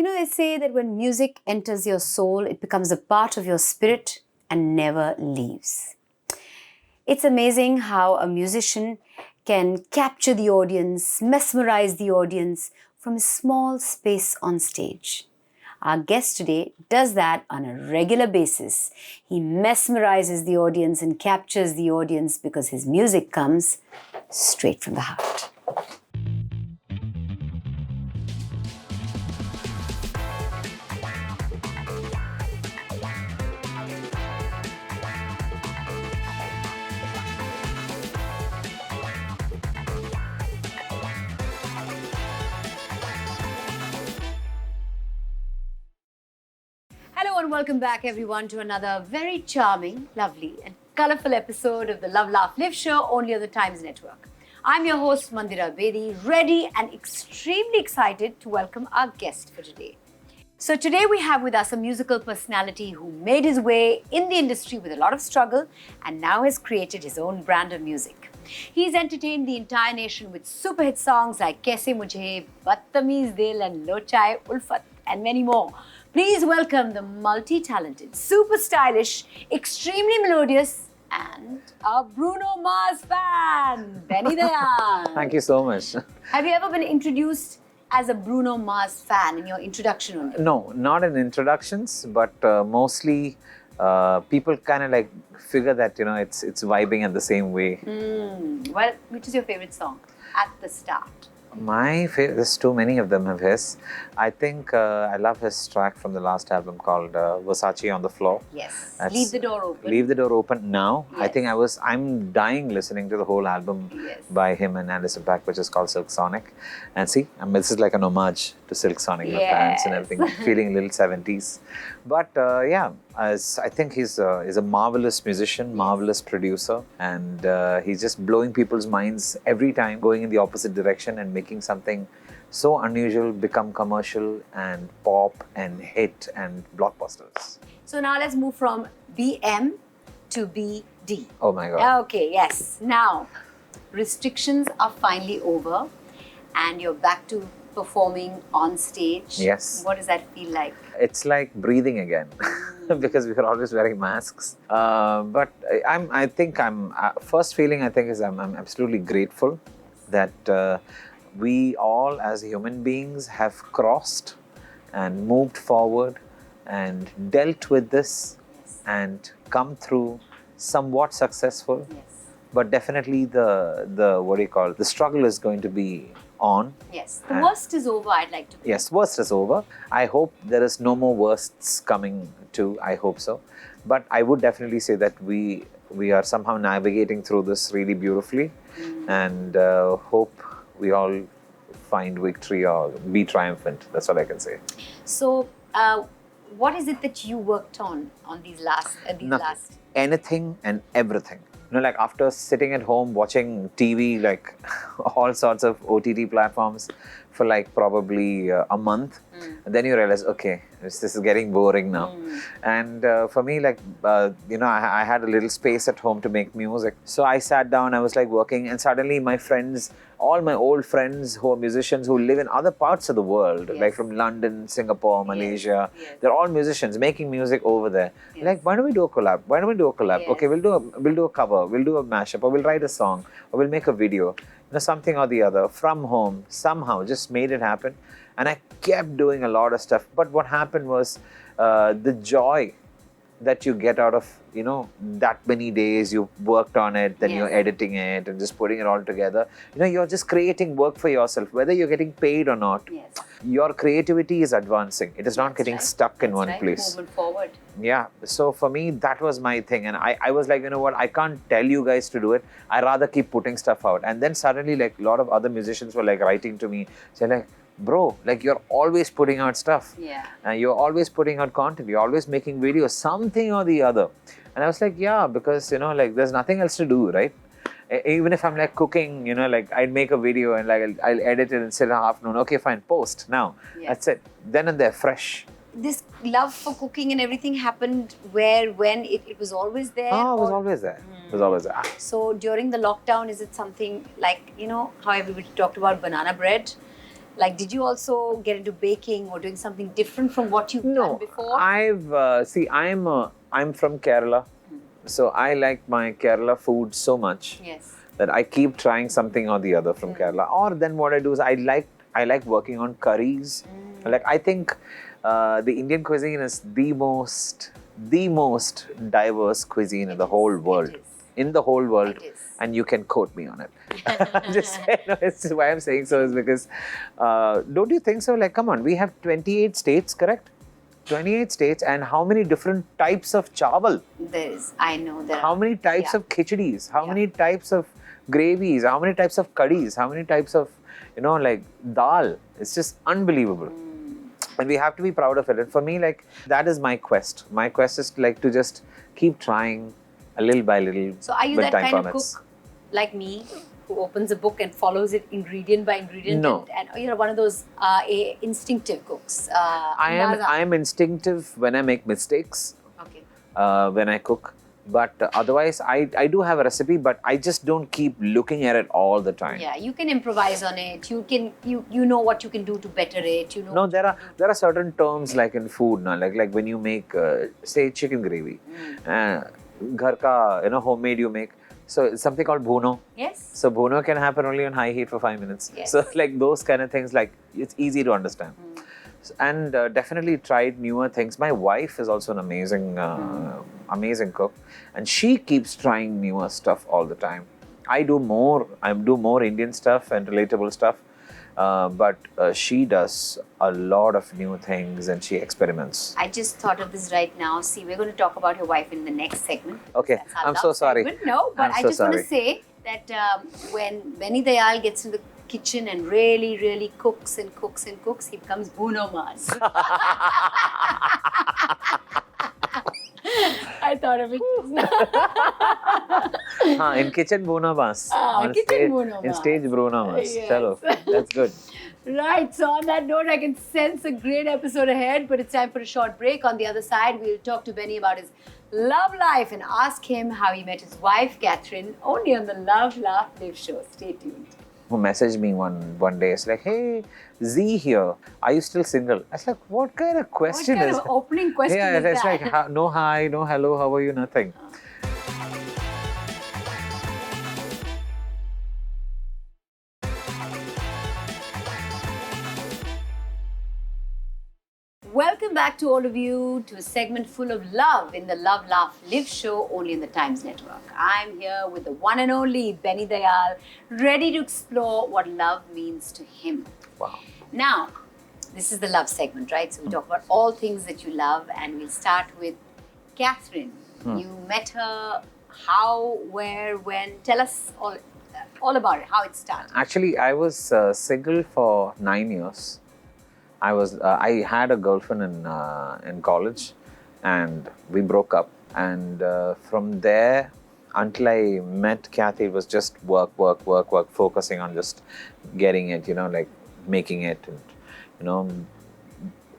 They say that when music enters your soul, it becomes a part of your spirit and never leaves. It's amazing how a musician can capture the audience, mesmerize the audience from a small space on stage. Our guest today does that on a regular basis. He mesmerizes the audience and captures the audience because his music comes straight from the heart. Hello and welcome back everyone to another very charming, lovely and colourful episode of the Love Laugh Live show only on the Times Network. I'm your host Mandira Bedi, ready and extremely excited to welcome our guest for today. So today we have with us a musical personality who made his way in the industry with a lot of struggle and now has created his own brand of music. He's entertained the entire nation with super hit songs like Kaise Mujhe, Badtameez Dil and Locha-E-Ulfat and many more. Please welcome the multi-talented, super stylish, extremely melodious and a Bruno Mars fan, Benny Dayal. Thank you so much. Have you ever been introduced as a Bruno Mars fan in your introduction only? No, not in introductions, but mostly people kind of like figure that, it's vibing in the same way. Well, which is your favorite song at the start? My favorite, there's too many of them of his. I think I love his track from the last album called Versace on the Floor. Yes, That's Leave the Door Open. Leave the Door Open now. Yes. I think I'm dying listening to the whole album by him and Anderson .Paak, which is called Silk Sonic. And see, this is like an homage to Silk Sonic, my fans and everything, feeling a little 70s. But I think he's a marvelous musician, marvelous producer, and he's just blowing people's minds every time, going in the opposite direction and making something so unusual become commercial and pop and hit and blockbusters. So now let's move from BM to BD. Oh my God. Okay, yes. Now, restrictions are finally over and you're back to performing on stage. Yes. What does that feel like? It's like breathing again because we were always wearing masks. But I think first feeling I think is I'm absolutely grateful that we all as human beings have crossed and moved forward and dealt with this and come through somewhat successful. Yes. But definitely the struggle is going to be on. Yes. The worst is over, I'd like to think. Yes, worst is over. I hope there is no more worsts coming too. I hope so. But I would definitely say that we are somehow navigating through this really beautifully and hope we all find victory or be triumphant. That's all I can say. So, what is it that you worked on these last? Anything and everything. Like after sitting at home watching TV, like all sorts of OTT platforms for like probably a month, and then you realize, okay, this is getting boring now. And for me, like, I had a little space at home to make music. So I sat down, I was like working, and suddenly my friends, all my old friends who are musicians who live in other parts of the world, like from London, Singapore, Malaysia, they're all musicians making music over there. Like, why don't we do a collab? Why don't we do a collab? Okay, we'll do a cover, we'll do a mashup, or we'll write a song, or we'll make a video. Something or the other from home, somehow just made it happen. And I kept doing a lot of stuff. But what happened was the joy that you get out of, that many days you worked on it, then you're editing it and just putting it all together. You're just creating work for yourself, whether you're getting paid or not. Yes. Your creativity is advancing. It is not getting stuck in one place. Movement forward. Yeah. So for me, that was my thing. And I was like, you know what, I can't tell you guys to do it. I rather keep putting stuff out. And then suddenly, like, a lot of other musicians were like writing to me, saying like, bro, like you're always putting out stuff. Yeah. You're always putting out content. You're always making videos, something or the other. And I was like, yeah, because, like there's nothing else to do, right? Even if I'm like cooking, like I'd make a video and like I'll edit it and sit in the afternoon. Okay, fine, post now. That's it. Then and there, fresh. This love for cooking and everything happened when it was always there? Oh, it was always there. It was always there. So during the lockdown, is it something like, how everybody talked about banana bread? Like, did you also get into baking or doing something different from what you've done before? I'm from Kerala, so I like my Kerala food so much Yes. that I keep trying something or the other from Kerala. Or then what I do is I like working on curries. Like I think the Indian cuisine is the most diverse cuisine in the whole world. In the whole world, It is. and you can quote me on it. I'm just saying, no, it's why I'm saying so is because don't you think so? Like, come on, we have 28 states, correct? 28 states, and how many different types of chawal? There is. I know there How are. many types of khichdis? How many types of gravies? How many types of curries? How many types of, like dal? It's just unbelievable. And we have to be proud of it. And for me, like, that is my quest. My quest is like to just keep trying a little by little. So are you when that time kind permits. of cook like me who opens a book and follows it ingredient by ingredient? No. And you're one of those instinctive cooks. I am instinctive when I make mistakes, Okay. when I cook. But otherwise, I do have a recipe, but I just don't keep looking at it all the time. Yeah, you can improvise on it. You know what you can do to better it. You know. No, there are certain terms like in food now, like when you make say chicken gravy, ghar ka, homemade you make. So it's something called bhuno. Yes. So bhuno can happen only on high heat for 5 minutes. Yes. So like those kind of things, like it's easy to understand. And definitely tried newer things. My wife is also an amazing cook, and she keeps trying newer stuff all the time. I do more Indian stuff and relatable stuff, but she does a lot of new things and she experiments. I just thought of this right now. See, we're going to talk about your wife in the next segment. Okay, That's our I'm love so sorry. segment. No, but I'm I so just want to sorry. say that when Benny Dayal gets in the kitchen and really, really cooks and cooks and cooks, he becomes Bruno Mars. I thought of it just now. In kitchen Bruno Mars. Kitchen stage, Bruno In Mars. stage Bruno Mars. Yes. Chalo, that's good. Right, so on that note, I can sense a great episode ahead, but it's time for a short break. On the other side, we'll talk to Benny about his love life and ask him how he met his wife, Catherine, only on the Love, Laugh, Live show. Stay tuned. Who messaged me one day, it's like, hey, Z here, are you still single? I was like, what kind of question What kind is of opening question Yeah, is it's that? like, no hi, no hello, how are you, nothing. Welcome back to all of you to a segment full of love in the Love, Laugh, Live show only on the Times Network. I'm here with the one and only Benny Dayal, ready to explore what love means to him. Wow. Now, this is the love segment, right? So we talk about all things that you love, and we'll start with Catherine. You met her, how, where, when? Tell us all about it, how it started. Actually, I was single for 9 years. I had a girlfriend in college, and we broke up. And from there, until I met Kathy, it was just work, focusing on just getting it, like making it, and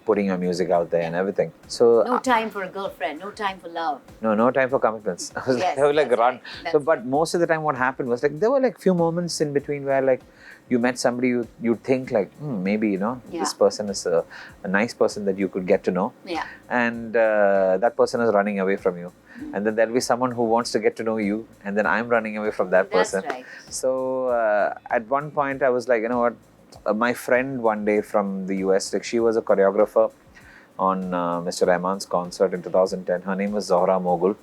putting your music out there and everything. So No time for a girlfriend, no time for love. no time for commitments. I was Yes, like that's run. right. So, but most of the time, what happened was like there were like few moments in between where like you met somebody you think like maybe this person is a nice person that you could get to know. Yeah. And that person is running away from you, and then there'll be someone who wants to get to know you, and then I'm running away from that That's person. right. So at one point I was like, you know what, my friend one day from the US, like she was a choreographer on Mr. Rahman's concert in 2010. Her name was Zohra Mogul,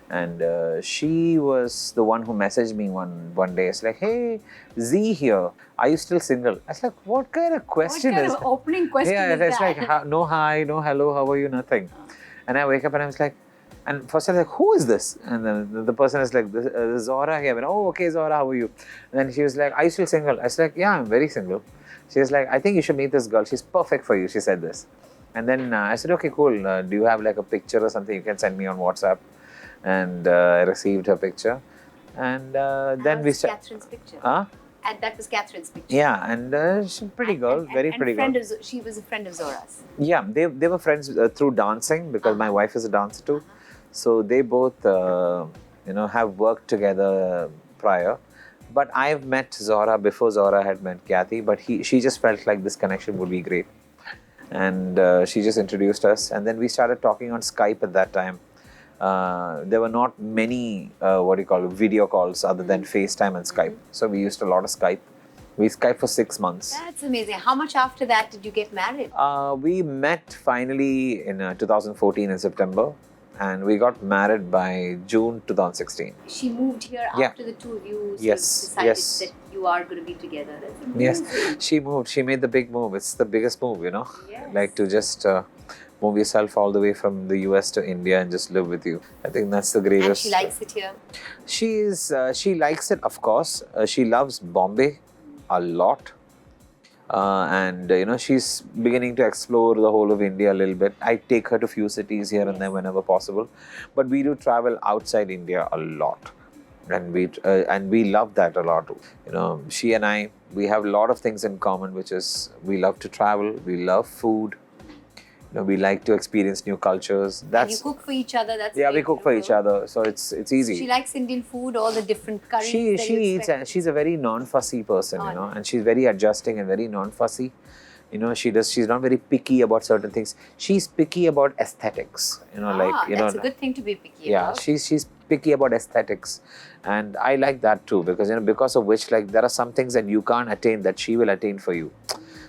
and she was the one who messaged me one day. It's like, hey, Z here, are you still single? I was like, what kind of question What kind is of that? opening question Yeah, is it's that? like, no hi, no hello, how are you, nothing. And I wake up and I was like, and first I was like, who is this? And then the person is like, this is Zohra here. I went, oh, okay, Zohra, how are you? And then she was like, are you still single? I was like, yeah, I'm very single. She was like, I think you should meet this girl. She's perfect for you. She said this. And then I said, okay, cool. Do you have like a picture or something you can send me on WhatsApp? And I received her picture. And then we started. Catherine's picture. Huh? And that was Catherine's picture. Yeah, and she's a pretty girl, very pretty girl. She was a friend of Zora's. Yeah, they were friends through dancing because my wife is a dancer too. So they both, have worked together prior. But I've met Zora before Zora had met Kathy, but she just felt like this connection would be great. And she just introduced us, and then we started talking on Skype at that time. There were not many, video calls other than FaceTime and Skype. So we used a lot of Skype. We Skyped for 6 months. That's amazing. How much after that did you get married? We met finally in 2014 in September, and we got married by June 2016. She moved here after the two of you decided that you are going to be together. That's amazing. Yes, she moved. She made the big move. It's the biggest move, Yes. like to just move yourself all the way from the US to India and just live with you. I think that's the greatest. And she likes it here? She likes it, of course. She loves Bombay a lot. And she's beginning to explore the whole of India a little bit. I take her to few cities here and there whenever possible, but we do travel outside India a lot, and we love that a lot. She and I, we have a lot of things in common, which is we love to travel, we love food. We like to experience new cultures. And you cook for each other. That's we cook for each other, so it's easy. She likes Indian food, all the different curries. She eats, and she's a very non-fussy person, and she's very adjusting and very non-fussy. She's not very picky about certain things. She's picky about aesthetics. That's a good thing to be picky about. She's picky about aesthetics, and I like that too, because of which, like, there are some things that you can't attain that she will attain for you.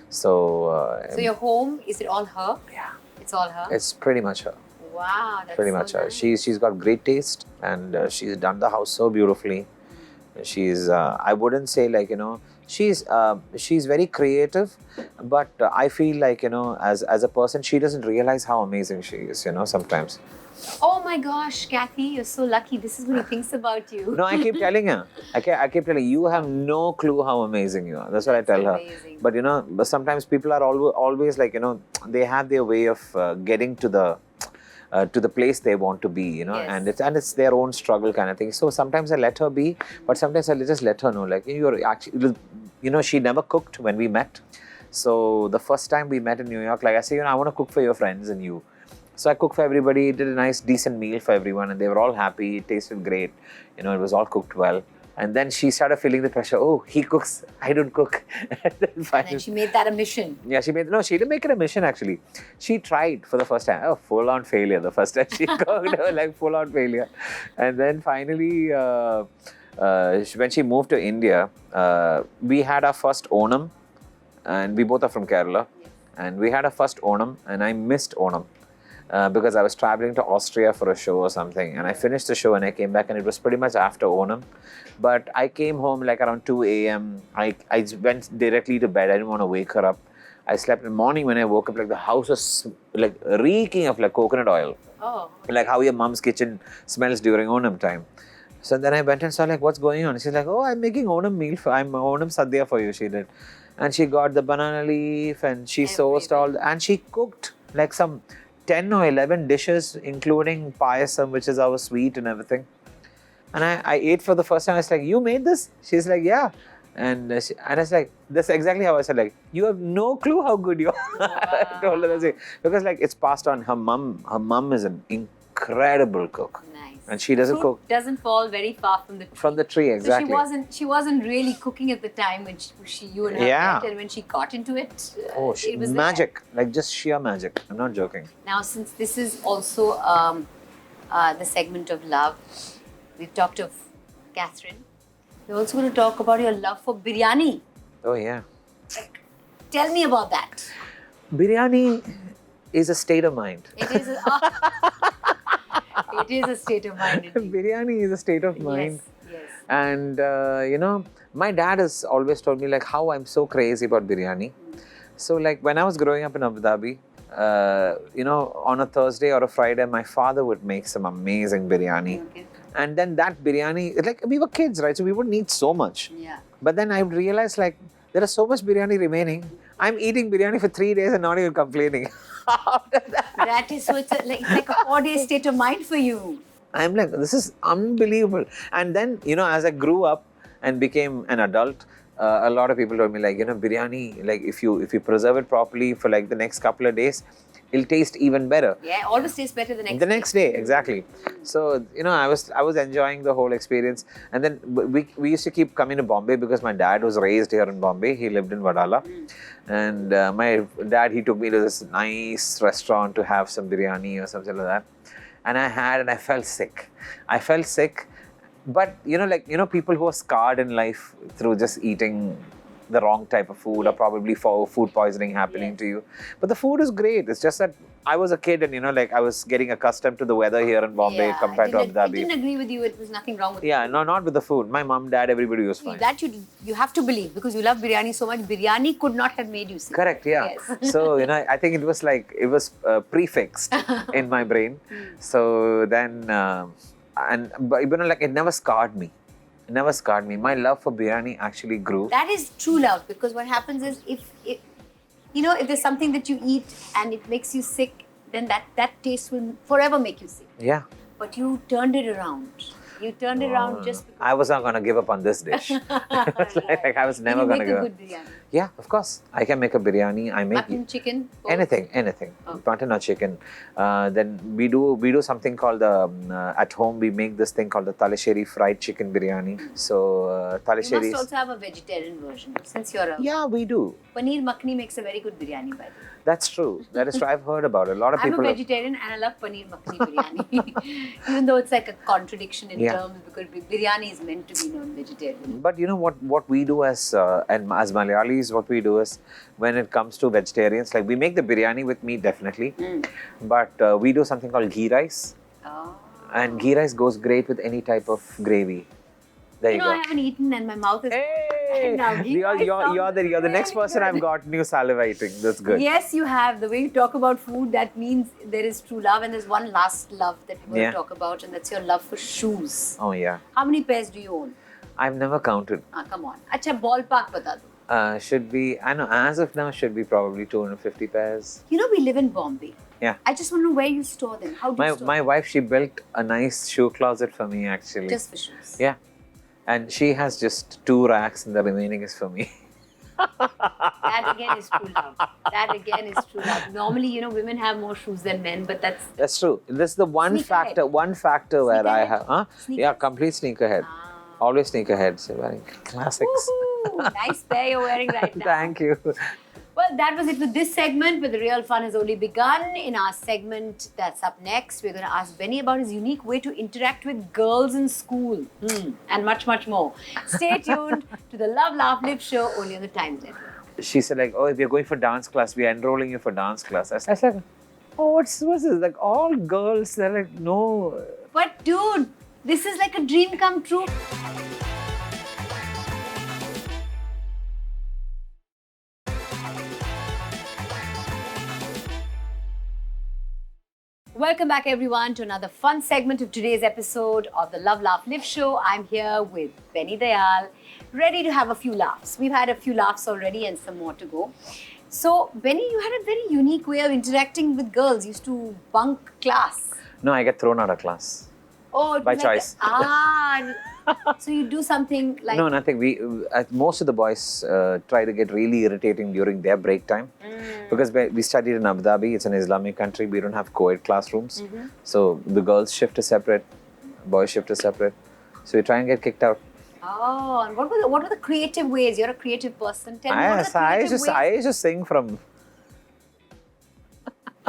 So your home, is it all her? Yeah. It's all her? It's pretty much her. Wow, that's pretty much her. Nice. She's got great taste, and she's done the house so beautifully. She's I wouldn't say she's very creative, but I feel like as a person, she doesn't realize how amazing she is. Sometimes. Oh my gosh, Kathy, you're so lucky. This is what he thinks about you. No, I keep telling her. I keep telling you have no clue how amazing you are. That's what I tell her. But but sometimes people are always like they have their way of getting to the place they want to be, and it's their own struggle kind of thing. So sometimes I let her be, but sometimes I just let her know, like, you're actually, she never cooked when we met. So the first time we met in New York, like I say, I want to cook for your friends and you. So I cooked for everybody, did a nice decent meal for everyone, and they were all happy. It tasted great. It was all cooked well. And then she started feeling the pressure. Oh, he cooks, I don't cook. And then she made that a mission. Yeah, she didn't make it a mission actually. She tried for the first time. Oh, full on failure the first time she cooked, like full on failure. And then finally, when she moved to India, we had our first Onam, and we both are from Kerala. Yes. And we had our first Onam, and I missed Onam. Because I was traveling to Austria for a show or something, and I finished the show and I came back, and it was pretty much after Onam. But I came home like around 2 a.m. I went directly to bed. I didn't want to wake her up. I slept in the morning. When I woke up, like the house was like reeking of like coconut oil. Oh. Like how your mom's kitchen smells during Onam time. So then I went and saw like, what's going on? She's like, oh, I'm making Onam Onam Sadhya for you, she did. And she got the banana leaf, and she sourced and she cooked like some 10 or 11 dishes, including payasam, which is our sweet and everything. And I ate for the first time. I was like, you made this? She's like, yeah. And I was like, that's exactly how I said, like, you have no clue how good you are. I told her that. Because like it's passed on. Her mom is an incredible cook. Nice. And she doesn't cook. Doesn't fall very far from the tree. From the tree, exactly. So she wasn't really cooking at the time when you and her met, and when she got into it, it was magic, like just sheer magic. I'm not joking. Now, since this is also the segment of love, we've talked of Catherine. We're also going to talk about your love for biryani. Oh yeah. Tell me about that. Biryani is a state of mind. It is. It is a state of mind. Indeed. Biryani is a state of mind. Yes. And my dad has always told me like how I'm so crazy about biryani. So like when I was growing up in Abu Dhabi, on a Thursday or a Friday, my father would make some amazing biryani. Okay. And then that biryani, like we were kids, right? So we wouldn't eat so much. Yeah. But then I realized like there is so much biryani remaining. I'm eating biryani for 3 days and not even complaining. After That is so. It's like a 4-day state of mind for you. I'm like, this is unbelievable. And then, as I grew up and became an adult, a lot of people told me like, biryani, like if you preserve it properly for like the next couple of days, it'll taste even better. Yeah, always tastes better the next The next day, exactly. So, I was enjoying the whole experience. And then we used to keep coming to Bombay because my dad was raised here in Bombay. He lived in Vadala. And my dad, he took me to this nice restaurant to have some biryani or something like that. And I felt sick. I felt sick. But, people who are scarred in life through just eating the wrong type of food or probably for food poisoning happening to you. But the food is great. It's just that I was a kid and, I was getting accustomed to the weather here in Bombay compared to Abu Dhabi. I didn't agree with you. It was nothing wrong with it. Yeah, no, not with the food. My mom, dad, everybody was fine. That you have to believe because you love biryani so much. Biryani could not have made you sick. Correct, yeah. Yes. So, I think it was prefixed in my brain. So then, but it never scarred me. It never scarred me. My love for biryani actually grew. That is true love because what happens is if there's something that you eat and it makes you sick, then that taste will forever make you sick. Yeah. But you turned it around. You turned it around just because. I was not going to give up on this dish. Like I was never going to give up. You make a good biryani. Yeah, of course. I can make a biryani. I make Mutton, chicken? Both? Anything. Oh. Mutton or chicken. Then we do something called at home we make this thing called the Talisheri fried chicken biryani. So Talisheri. You must also have a vegetarian version since you're a. Yeah, we do. Paneer makhni makes a very good biryani by the way. That's true. That is true. I've heard about it. A lot of people. I'm a vegetarian and I love paneer makhni biryani. Even though it's like a contradiction in terms because biryani is meant to be non-vegetarian. But you know what we do as Malayalis, what we do is when it comes to vegetarians, like we make the biryani with meat definitely, but we do something called ghee rice. Oh. And ghee rice goes great with any type of gravy. There you go. I haven't eaten and my mouth is. Hey! Now, You're the next person I've got new salivating. That's good. Yes, you have. The way you talk about food, that means there is true love. And there's one last love that we're going to talk about, and that's your love for shoes. Oh, yeah. How many pairs do you own? I've never counted. Come on. Acha, ballpark bata do. Should be, I know, as of now, should be probably 250 pairs. You know, we live in Bombay. Yeah. I just want to know where you store them. How do you store them? My wife, she built a nice shoe closet for me, actually. Just for shoes? Yeah. And she has just 2 racks and the remaining is for me. That again is true love. Normally, women have more shoes than men, but that's true. This is the one factor where I have, complete sneakerhead. Always sneakerhead. So wearing classics. Nice pair you're wearing right now. Thank you. Well, that was it with this segment, but the real fun has only begun. In our segment that's up next, we're going to ask Benny about his unique way to interact with girls in school and much, much more. Stay tuned to the Love, Laugh, Live show only on the Times Network. She said like, oh, if you're going for dance class, we're enrolling you for dance class. I was like, oh, what's this? Like all girls, they're like, no. But dude, this is like a dream come true. Welcome back everyone to another fun segment of today's episode of the Love, Laugh, Live show. I'm here with Benny Dayal, ready to have a few laughs. We've had a few laughs already and some more to go. So, Benny, you had a very unique way of interacting with girls. You used to bunk class. No, I get thrown out of class. Oh, by choice. So you do something like... No, nothing. Most of the boys try to get really irritating during their break time. Because we studied in Abu Dhabi, it's an Islamic country, we don't have co-ed classrooms. So the girls' shift is separate, boys' shift is separate. So we try and get kicked out. Oh, and what were the creative ways? You're a creative person. Tell me what are the creative ways? I used to sing from...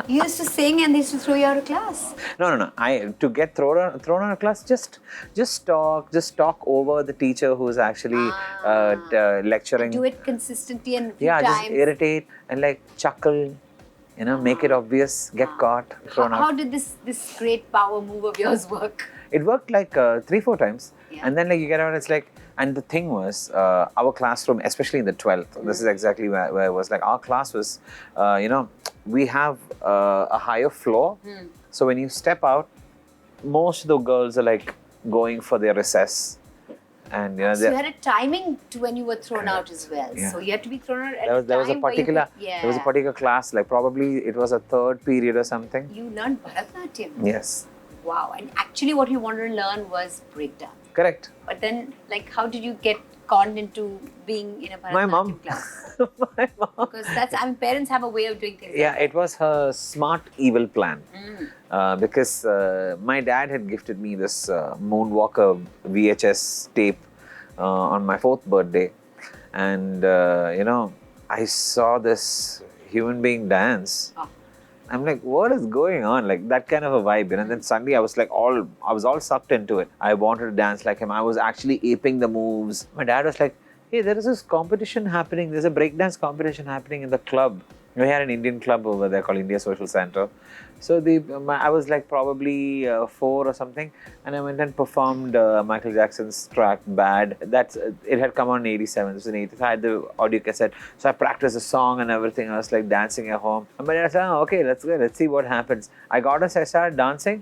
You used to sing and they used to throw you out of class? No. To get thrown out of class, just talk over the teacher who's actually lecturing. And do it consistently and times. Just irritate and like chuckle, make it obvious, get caught, thrown out. How did this great power move of yours work? It worked like 3-4 times. And then like you get out, it's like, and the thing was, our classroom, especially in the 12th, this is exactly where it was like, our class was, we have a higher floor. So when you step out, most of the girls are like going for their recess. And so you had a timing to when you were thrown out as well. Yeah. So you had to be thrown out at a time there was a particular class, like probably it was a 3rd period or something. You learned Bharatanatyam? Yes. Wow. And actually what you wanted to learn was breakdance. Correct. But then, like, how did you get conned into being in a My Bharatanatyam mom. class? My mom. Because parents have a way of doing things. Yeah, like that. it was her smart evil plan. Mm. Because my dad had gifted me this Moonwalker VHS tape on my 4th birthday. And, I saw this human being dance. Oh. I'm like, what is going on? Like that kind of a vibe. And then suddenly I was all sucked into it. I wanted to dance like him. I was actually aping the moves. My dad was like, hey, there is this competition happening. There's a breakdance competition happening in the club. We had an Indian club over there called India Social Center. So I was like probably 4 or something, and I went and performed Michael Jackson's track "Bad." It had come on in '87. This was in '85. I had the audio cassette, so I practiced the song and everything. I was like dancing at home. And my dad said, "Oh, okay, let's go. Let's see what happens." I got us. I started dancing,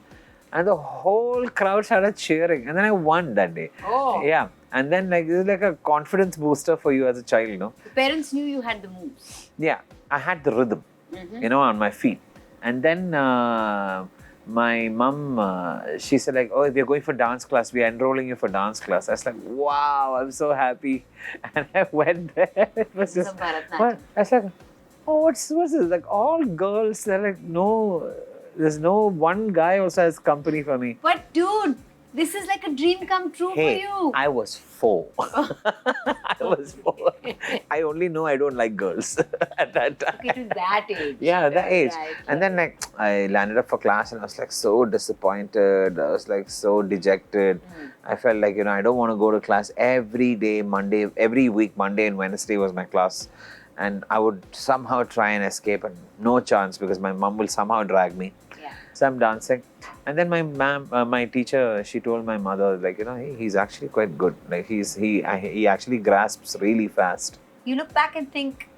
and the whole crowd started cheering. And then I won that day. Oh. Yeah. And then it was like a confidence booster for you as a child, The parents knew you had the moves. Yeah, I had the rhythm, on my feet. And then my mum, she said like, oh, we're going for dance class. We are enrolling you for dance class. I was like, wow, I'm so happy. And I went there. It was just, what? I was like, oh, what's this? Like all girls, they're like, no, there's no one guy also has company for me. But dude, this is like a dream come true for you. I was 4. I was 4. I only know I don't like girls at that time. Okay, to that age. Yeah, that age. Right. And then I landed up for class and I was like so disappointed. I was like so dejected. I felt like, I don't want to go to class every day, every week, Monday and Wednesday was my class. And I would somehow try and escape, and no chance because my mom will somehow drag me. Yeah. So I'm dancing. And then my teacher, she told my mother, like, hey, he's actually quite good. Like he actually grasps really fast. You look back and think,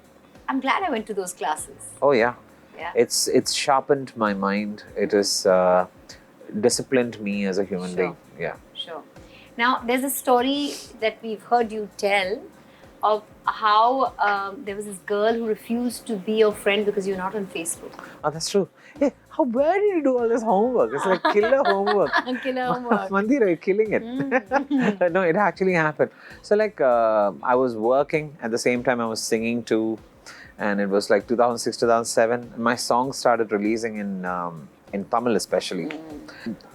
I'm glad I went to those classes. Oh yeah. Yeah. It's sharpened my mind. It has disciplined me as a human being. Yeah. Sure. Now, there's a story that we've heard you tell of how there was this girl who refused to be your friend because you're not on Facebook. Oh, that's true. Hey, where did you do all this homework? It's like killer homework. Killer homework. Mandira, you're killing it. No, it actually happened. So I was working at the same time I was singing too. And it was like 2006, 2007. My songs started releasing in Tamil especially.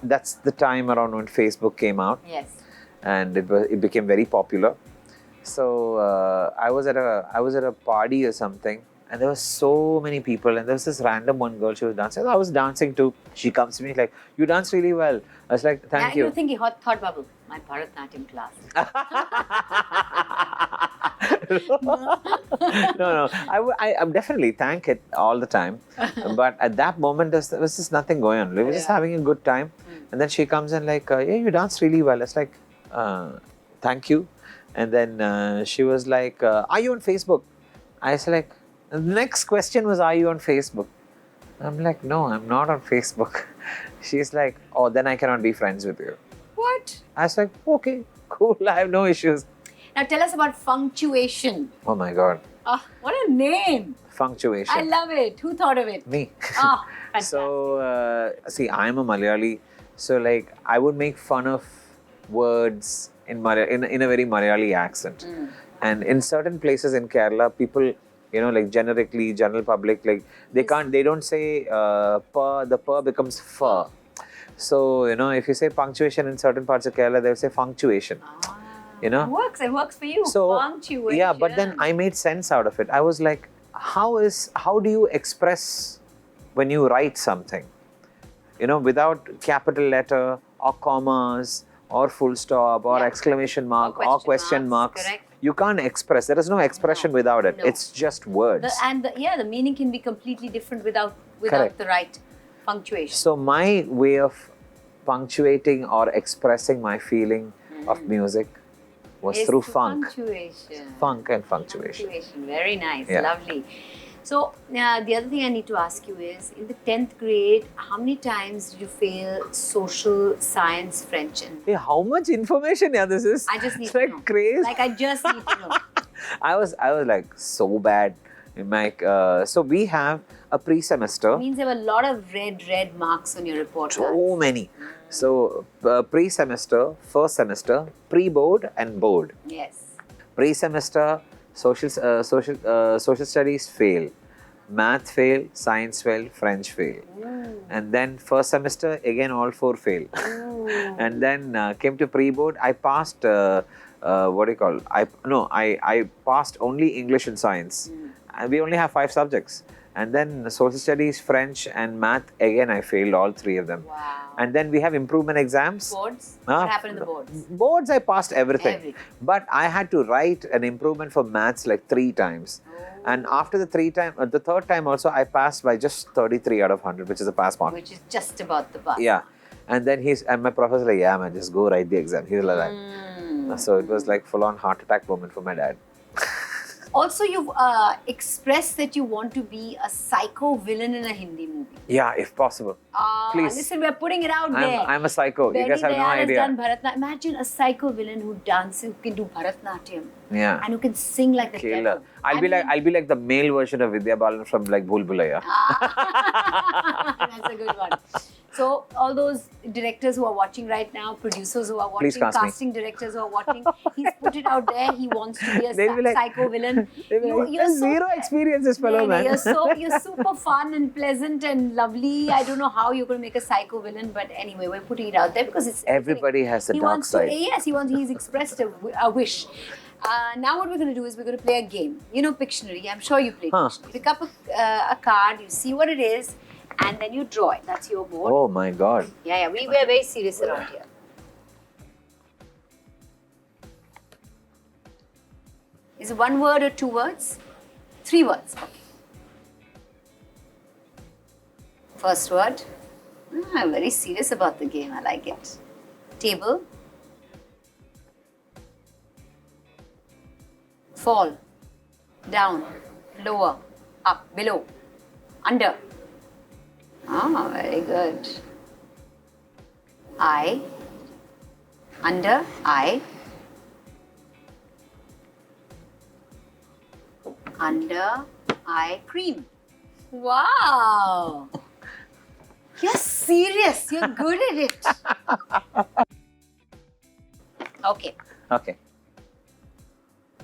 That's the time around when Facebook came out. Yes. And it became very popular. So I was at a party or something, and there were so many people, and there was this random one girl, she was dancing. I was dancing too. She comes to me like, you dance really well. I was like, thank you. You're thinking, thought bubble, my Bharatanatyam class. No. I definitely thank it all the time. But at that moment, there was just nothing going on. We were just having a good time. And then she comes and like, yeah, you dance really well. It's like, thank you. And then she was like, are you on Facebook? I was like, the next question was, are you on Facebook? I'm like, no, I'm not on Facebook. She's like, oh, then I cannot be friends with you. What? I was like, okay, cool, I have no issues. Now tell us about Functuation. Oh my God. Oh, what a name. Functuation. I love it. Who thought of it? Me. Oh, fantastic. So, see, I'm a Malayali. So, like, I would make fun of words in a very Malayali accent. And in certain places in Kerala, people, like general public, like, they don't say per, the per becomes fur. So, if you say punctuation in certain parts of Kerala, they'll say functuation. It works for you. So, Punctuation. yeah, but then I made sense out of it. I was like, how do you express when you write something? Without capital letter or commas or full stop or exclamation mark or question marks. Correct. You can't express. There is no expression without it. No. It's just words. The meaning can be completely different without Correct. the right punctuation. So my way of punctuating or expressing my feeling of music was through funk. Punctuation. Funk and punctuation. Very nice. Yeah. Lovely. So, the other thing I need to ask you is, in the 10th grade, how many times did you fail social, science, French? And Hey, how much information this is? I just need it's to like know. crazy. Like, I just need to know. I was like so bad. So we have a pre-semester. It means there were a lot of red marks on your report card. So many. So pre-semester, first semester, pre-board and board. Yes. Pre-semester, social studies fail. Math fail, science fail, French fail. And then first semester, again all 4 fail. And then came to pre-board, I passed, I passed only English and science. And we only have 5 subjects. And then social studies, French and math, again I failed all 3 of them. Wow. And then we have improvement exams. Boards? What happened in the boards? Boards, I passed everything. But I had to write an improvement for maths like 3 times. And after the 3rd time also, I passed by just 33 out of 100, which is a pass mark. Which is just about the pass. Yeah. And then my professor like, yeah man, just go write the exam. He was like that. So it was like full on heart attack moment for my dad. Also, you've expressed that you want to be a psycho villain in a Hindi movie. Yeah, if possible. Please. Listen, we're putting it out there. I'm a psycho. You guys have no Dayal idea. has done Bharatnatyam. Imagine a psycho villain who can do Bharatnatyam. Yeah. And who can sing like the devil. I'll be like the male version of Vidya Balan from like Bhool Bhulaiya. That's a good one. So all those directors who are watching right now, producers who are watching, casting directors who are watching, he's put it out there. He wants to be a psycho villain. You're so zero experience, this fellow, man. You're super fun and pleasant and lovely. I don't know how you're going to make a psycho villain, but anyway, we're putting it out there because it's everybody has a dark side. Yes, he's expressed a wish. Now what we're going to do is we're going to play a game. You know Pictionary. I'm sure you play Pictionary. Pick up a card, you see what it is, and then you draw it. That's your board. Oh my God. Yeah, we're very serious around here. Is it 1 word or 2 words? 3 words. Okay. First word. I'm very serious about the game. I like it. Table. Fall. Down. Lower. Up. Below. Under. Ah, very good. Eye. Under. Eye. Under eye cream. Wow! You're serious. You're good at it. Okay. Okay.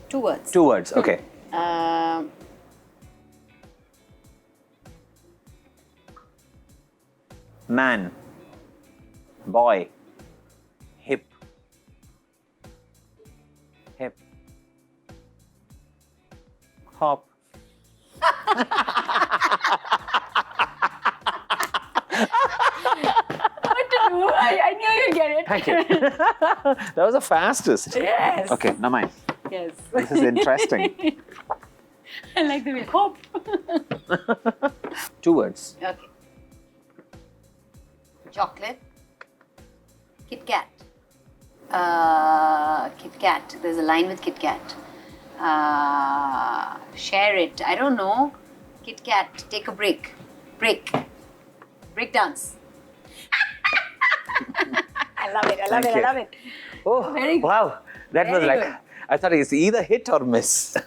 2 words. 2 words. Okay. Man. Boy. Hip. Hip. Hop. What to do? I knew you'd get it. Thank you. That was the fastest. Yes. Okay, now mine. Yes. This is interesting. I like the way. Hop. 2 words. Okay. Chocolate. Kit Kat. Kit Kat. There's a line with Kit Kat. Share it. I don't know. Kit Kat. Take a break. Break. Break dance. I love it. I love Thank it. you. I love it. Oh, Very good. wow. That was Very like, good. I thought it's either hit or miss.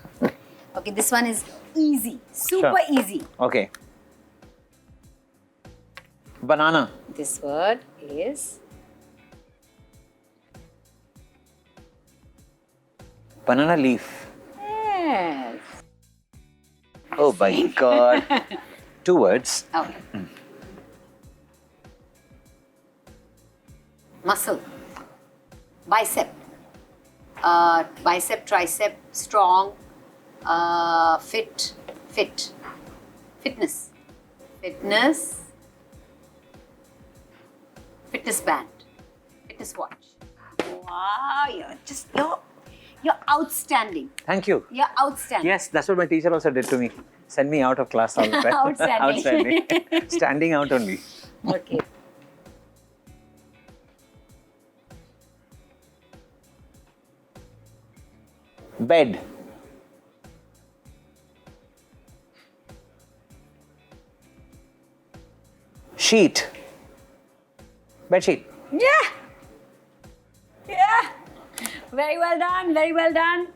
Okay, this one is easy. Super easy. Okay. Banana. This word is Banana leaf. yes. Oh my God. 2 words. Okay. Muscle. Bicep. Bicep, tricep, strong. Fit. Fitness. Fitness. Fitness band. Fitness watch. Wow, you're outstanding. Thank you. You're outstanding. Yes, that's what my teacher also did to me. Send me out of class all the time. Outstanding. Outstanding. Standing out only. Okay. Bed. Sheet. Bed sheet. Yeah. Yeah. Very well done. Very well done.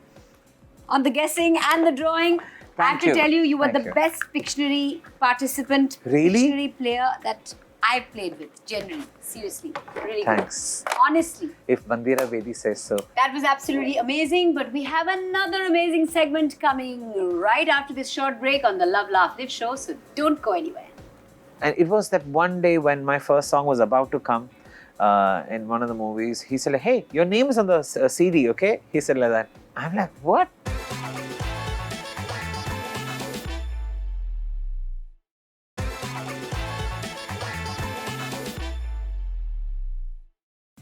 On the guessing and the drawing. I have to tell you, you were the best Pictionary participant, Really? Pictionary player that I played with, generally, seriously, really Thanks. good. Honestly. If Mandira Bedi says so. That was absolutely amazing, but we have another amazing segment coming right after this short break on the Love Laugh Live show, so don't go anywhere. And it was that one day when my first song was about to come in one of the movies. He said, like, hey, your name is on the CD, okay? He said like that. I'm like, what?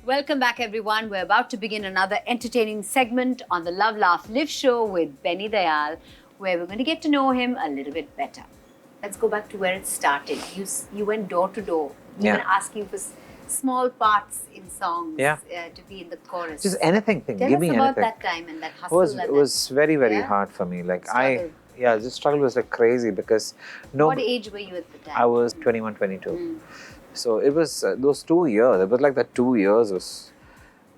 Welcome back, everyone. We're about to begin another entertaining segment on the Love Laugh Live show with Benny Dayal, where we're going to get to know him a little bit better. Let's go back to where it started. You went door to door, even asking for small parts in songs to be in the chorus. Just anything. Tell Give us me about anything. that time and that hustle. It was very, very hard for me. Like struggle. the struggle was like crazy because What age were you at the time? I was 21, 22. So it was those 2 years. It was like that 2 years was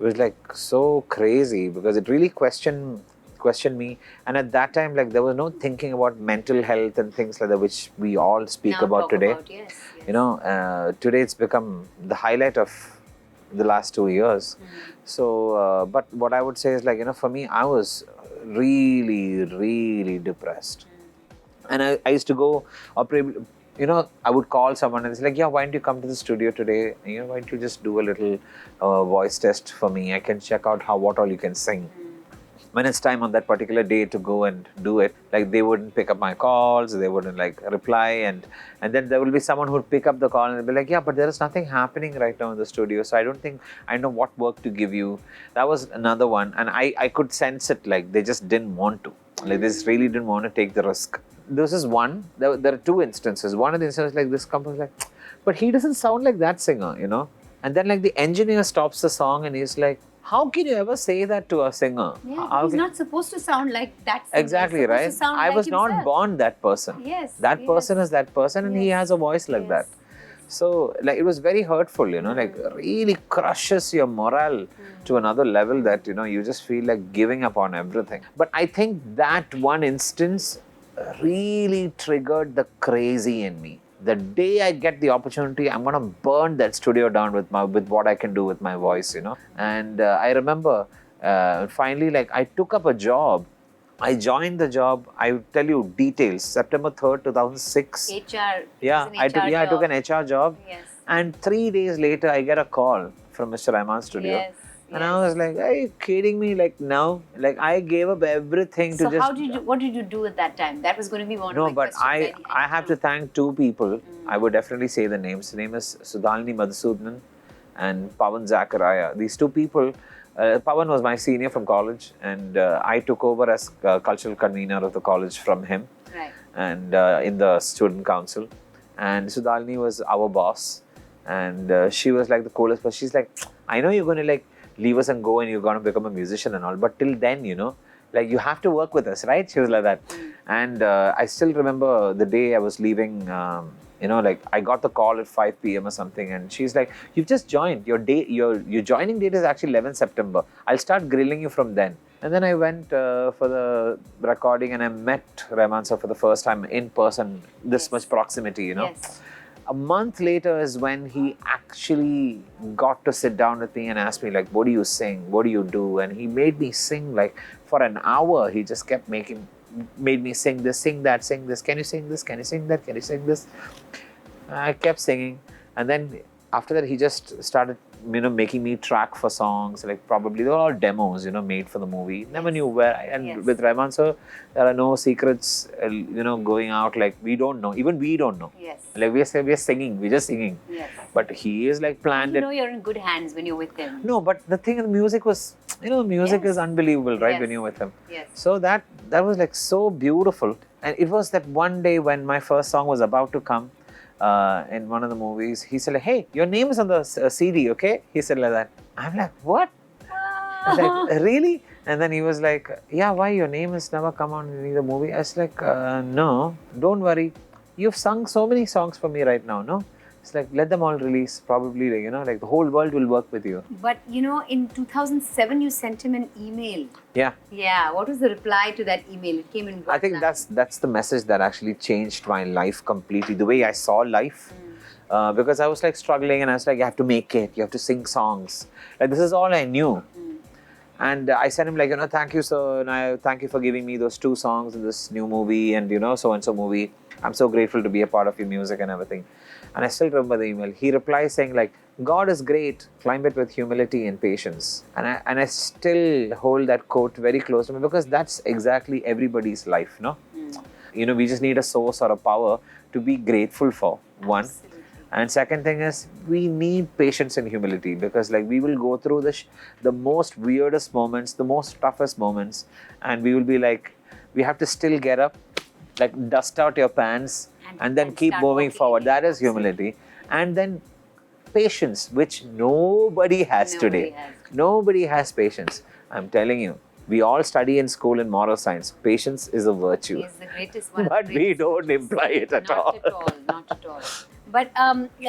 like so crazy because it really questioned me. And at that time, like there was no thinking about mental health and things like that, which we all speak about today. Yes. You know, today it's become the highlight of the last 2 years. So, but what I would say is like, you know, for me, I was really, really depressed. And I used to go, you know, I would call someone and it's like, yeah, why don't you come to the studio today? You know, why don't you just do a little voice test for me? I can check out what all you can sing. When it's time on that particular day to go and do it, like they wouldn't pick up my calls, they wouldn't like reply, and then there will be someone who would pick up the call and be like, yeah, but there is nothing happening right now in the studio, so I don't think I know what work to give you. That was another one, and I could sense it, like they just didn't want to, like they just really didn't want to take the risk. This is one. There are two instances. One of the instances, like this company was like, but he doesn't sound like that singer, you know. And then like the engineer stops the song and he's like, how can you ever say that to a singer? Yeah, he's not supposed to sound like that singer. Exactly, right? I was not born that person. Yes. That person is that person and he has a voice like that. So like it was very hurtful, you know, like really crushes your morale to another level that, you know, you just feel like giving up on everything. But I think that one instance really triggered the crazy in me. The day I get the opportunity, I'm gonna burn that studio down with what I can do with my voice, you know. And I remember finally, like I took up a job. I joined the job. I will tell you details. September 3rd, 2006. HR. Yeah, I took an HR job. Yes. And 3 days later, I get a call from Mr. Rahman's studio. Yes. And I was like, are you kidding me? Like, no. Like, I gave up everything to just... So what did you do at that time? That was going to be one of my questions. No, but I have to thank two people. I would definitely say the names. The name is Sudhalini Madhusudanan and Pawan Zachariah. These two people, Pawan was my senior from college and I took over as cultural convener of the college from him. Right. And in the student council. And Sudhalini was our boss. And she was like the coolest, but she's like, I know you're going to like leave us and go and you're going to become a musician and all, but till then, you know, like you have to work with us, right? She was like that. And I still remember the day I was leaving, you know, like I got the call at 5 p.m. or something and she's like, you've just joined, your joining date is actually 11 September. I'll start grilling you from then. And then I went for the recording and I met Rahman sir for the first time in person, this much proximity, you know. Yes. A month later is when he actually got to sit down with me and ask me like, what do you sing? What do you do? And he made me sing like for an hour. He just kept made me sing this, sing that, sing this. Can you sing this? Can you sing that? Can you sing this? I kept singing. And then after that, he just started, you know, making me track for songs. Like probably they were all demos, you know, made for the movie. Never knew where. And with Rahman sir, there are no secrets, you know, going out. Like we don't know. Even we don't know. Yes. Like we're singing. We're just singing. Yes. But he is like planned it. You know you're in good hands when you're with him. No, but the thing in the music was, you know, music is unbelievable, right? When you're with him. Yes. So that was like so beautiful. And it was that one day when my first song was about to come. In one of the movies, he said like, hey, your name is on the CD, okay? He said like that. I'm like, what? I was like, really? And then he was like, yeah, why? Your name has never come on in the movie. I was like, no, don't worry. You've sung so many songs for me right now, no? It's like, let them all release. Probably, like, you know, like the whole world will work with you. But, you know, in 2007, you sent him an email. Yeah. Yeah. What was the reply to that email? It came in what I think that's the message that actually changed my life completely. The way I saw life. because I was like struggling, and I was like, you have to make it, you have to sing songs. Like, this is all I knew. And I sent him like, thank you, sir, and thank you for giving me those 2 songs in this new movie and, so-and-so movie. I'm so grateful to be a part of your music and everything. And I still remember the email. He replies saying like, God is great, climb it with humility and patience. And I still hold that quote very close to me, because that's exactly everybody's life, no? We just need a source or a power to be grateful for, one. Absolutely. And second thing is, we need patience and humility, because like we will go through the most weirdest moments, the most toughest moments, and we will be like, we have to still get up, like dust out your pants, and then keep start moving walking forward. again. That is humility. And then patience, which nobody has today. Nobody has patience. I'm telling you, we all study in school in moral science. Patience is a virtue. Is the greatest one. But we don't imply it at all. Not at all, not at all. But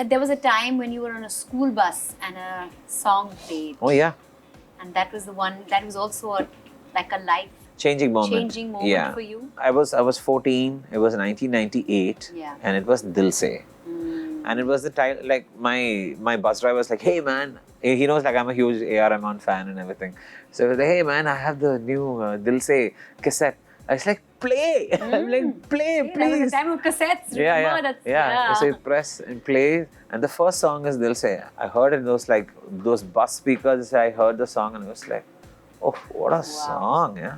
there was a time when you were on a school bus and a song played. Oh yeah. And that was the one, that was also like a life Changing moment. Yeah. for you. I was 14. It was 1998. Yeah. And it was Dil Se. And it was the title, like my bus driver was like, hey man, he knows like I'm a huge A.R. Rahman fan and everything. So he was like, hey man, I have the new Dil Se cassette. I was like, play! I'm like, play, That was please. the time of cassettes, remember? Yeah. That's, So you press and play. And the first song is Dil Se. I heard it in those bus speakers. I heard the song and I was like, oh, what a song, yeah.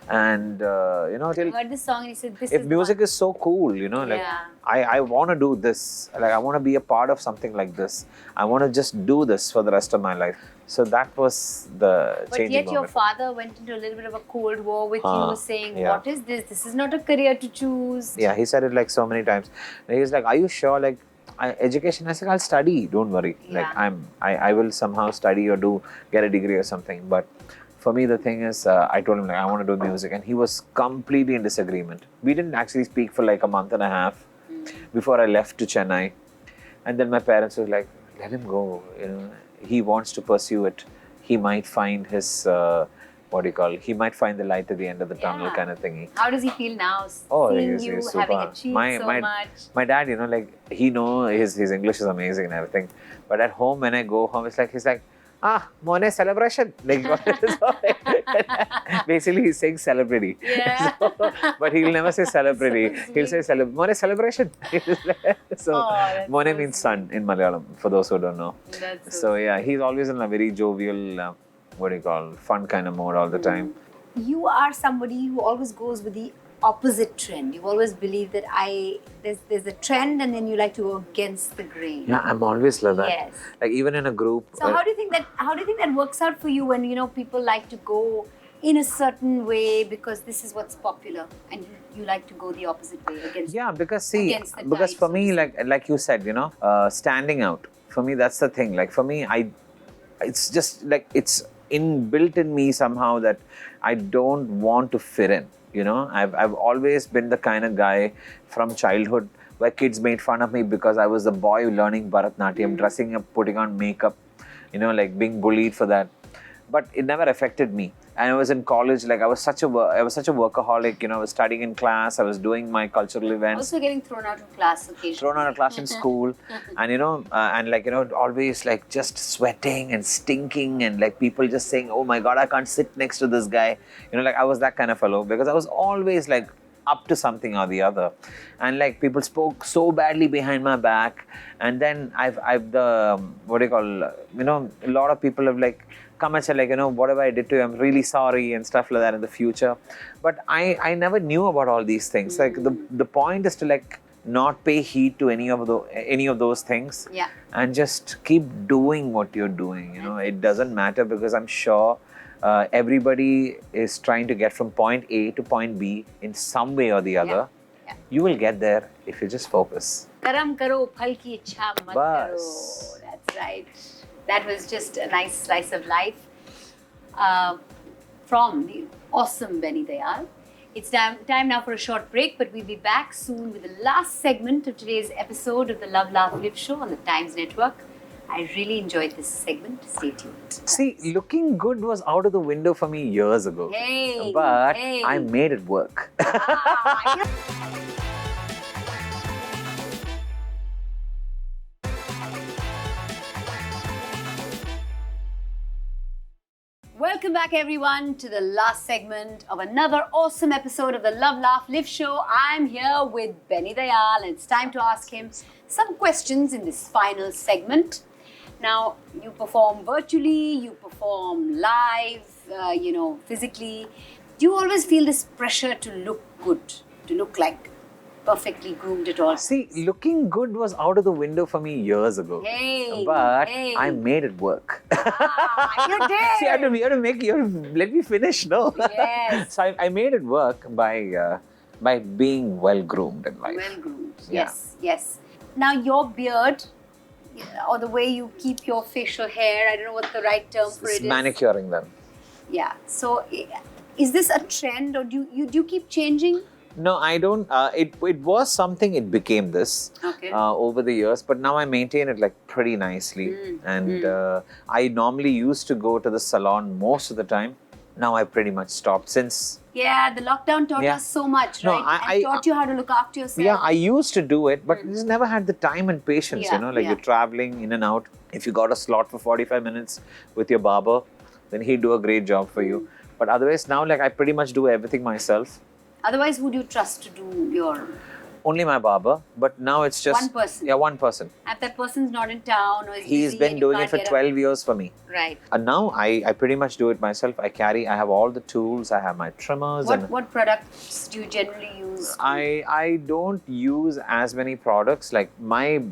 And till You heard this song and you said, this if is music the is so cool, like I want to do this. Like I want to be a part of something like this. I want to just do this for the rest of my life. So that was the But changing yet moment. your father went into a little bit of a cold war with you, saying, yeah. what is this? This is not a career to choose. Yeah, he said it like so many times. And he was like, are you sure? Like, education, I said, I'll study. Don't worry. Like I will somehow study or get a degree or something. But for me, the thing is, I told him like I want to do music, and he was completely in disagreement. We didn't actually speak for like a month and a half before I left to Chennai, and then my parents were like, "Let him go. He wants to pursue it. He might find his he might find the light at the end of the tunnel, kind of thingy." How does he feel now? Seeing you he's having super. achieved so much. My dad, he his English is amazing and everything, but at home when I go home, he's like, Mone celebration. Like, basically, he's saying celebrity. Yeah. But he'll never say celebrity. He'll say Mone celebration. So, Mone means son in Malayalam, for those who don't know. So, yeah, he's always in a very jovial, fun kind of mode all the time. You are somebody who always goes with the opposite trend. You've always believed that there's a trend and then you like to go against the grain. Yeah, I'm always like that. Yes. Like even in a group. So how do you think that works out for you when people like to go in a certain way because this is what's popular and you like to go the opposite way against? Yeah, because for me, like you said, standing out. For me, that's the thing. Like for me, it's just like it's inbuilt in me somehow that I don't want to fit in. I've always been the kind of guy from childhood where kids made fun of me because I was the boy learning Bharatnatyam, dressing up, putting on makeup, like being bullied for that. But it never affected me. And I was in college, like I was such a workaholic, I was studying in class, I was doing my cultural events. Also getting thrown out of class occasionally. Thrown out of class in school. And always like just sweating and stinking and like people just saying, oh my God, I can't sit next to this guy. I was that kind of fellow because I was always like up to something or the other. And like people spoke so badly behind my back. And then a lot of people have like come and said like, whatever I did to you, I'm really sorry and stuff like that in the future. But I never knew about all these things. Like the point is to like not pay heed to any of those things. Yeah. And just keep doing what you're doing. It doesn't matter because I'm sure everybody is trying to get from point A to point B in some way or the other. Yeah. You will get there if you just focus. Karam karo, phal ki ichha mat karo. That's right. That was just a nice slice of life from the awesome Benny Dayal. It's time now for a short break, but we'll be back soon with the last segment of today's episode of the Love Laugh Live Show on the Times Network. I really enjoyed this segment. Stay tuned. See, looking good was out of the window for me years ago. But I made it work. Welcome back, everyone, to the last segment of another awesome episode of the Love, Laugh, Live show. I'm here with Benny Dayal, and it's time to ask him some questions in this final segment. Now, you perform virtually, you perform live, physically. Do you always feel this pressure to look good, to look like perfectly groomed at all? See, looking good was out of the window for me years ago. But I made it work. You did! See, let me finish, no? Yes. So I made it work by being well groomed in life. Well groomed. Yeah. Yes. Now, your beard, or the way you keep your facial hair, I don't know what the right term for it is. Manicuring them. Yeah. So, is this a trend, or do you keep changing? No, I don't. It was something. It became this over the years, but now I maintain it like pretty nicely. I normally used to go to the salon most of the time. Now I pretty much stopped since. Yeah, the lockdown taught us so much, No, right? And taught you how to look after yourself. Yeah, I used to do it, but just never had the time and patience. You're traveling in and out. If you got a slot for 45 minutes with your barber, then he'd do a great job for you. But otherwise, now I pretty much do everything myself. Otherwise, who do you trust to do your... Only my barber, but now it's just... One person? Yeah, one person. If that person's not in town or is He's been doing it for 12 years for me. Right. And now I pretty much do it myself. I have all the tools, I have my trimmers. What products do you generally use? I don't use as many products. Like my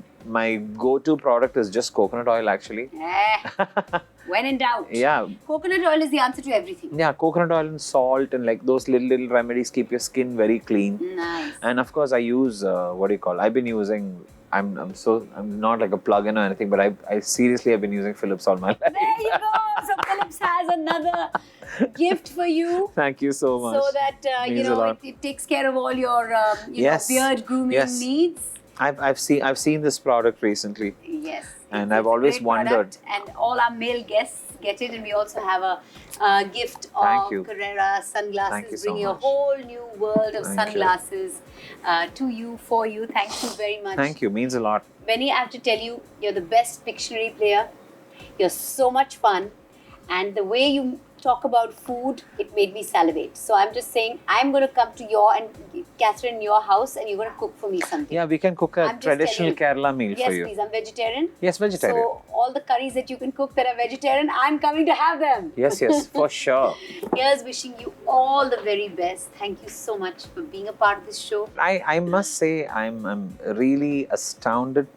go-to product is just coconut oil actually. When in doubt. Yeah. Coconut oil is the answer to everything. Yeah, coconut oil and salt and like those little remedies keep your skin very clean. Nice. And of course I use, I've been using, I'm not like a plug-in or anything, but I seriously have been using Philips all my life. There you go. So Philips has another gift for you. Thank you so much. So that, it takes care of all your beard grooming needs. I've seen this product recently. Yes. And I've always wondered. And all our male guests get it, and we also have a gift of Carrera sunglasses, bringing a whole new world of sunglasses to you, for you. Thank you very much. Thank you, means a lot. Benny, I have to tell you, you're the best Pictionary player. You're so much fun, and the way you talk about food, it made me salivate. So I'm just saying, I'm going to come to Catherine, your house, and you're going to cook for me something. Yeah, we can cook a traditional Kerala meal for you. Yes, please. I'm vegetarian. Yes, vegetarian. So all the curries that you can cook that are vegetarian, I'm coming to have them. Yes, for sure. Here's wishing you all the very best. Thank you so much for being a part of this show. I must say, I'm really astounded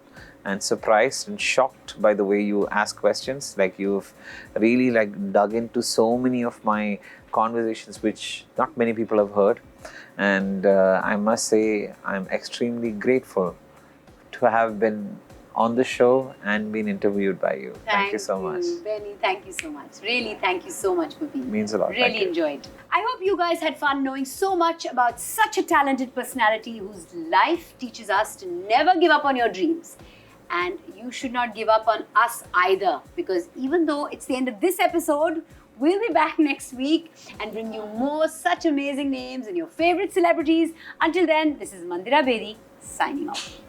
and surprised and shocked by the way you ask questions. Like you've really dug into so many of my conversations which not many people have heard. And I must say I'm extremely grateful to have been on the show and been interviewed by you. Thank you so much. Benny, thank you so much. Really, thank you so much for being here. Means a lot. Really enjoyed. I hope you guys had fun knowing so much about such a talented personality whose life teaches us to never give up on your dreams. And you should not give up on us either, because even though it's the end of this episode, we'll be back next week and bring you more such amazing names and your favorite celebrities. Until then, this is Mandira Bedi signing off.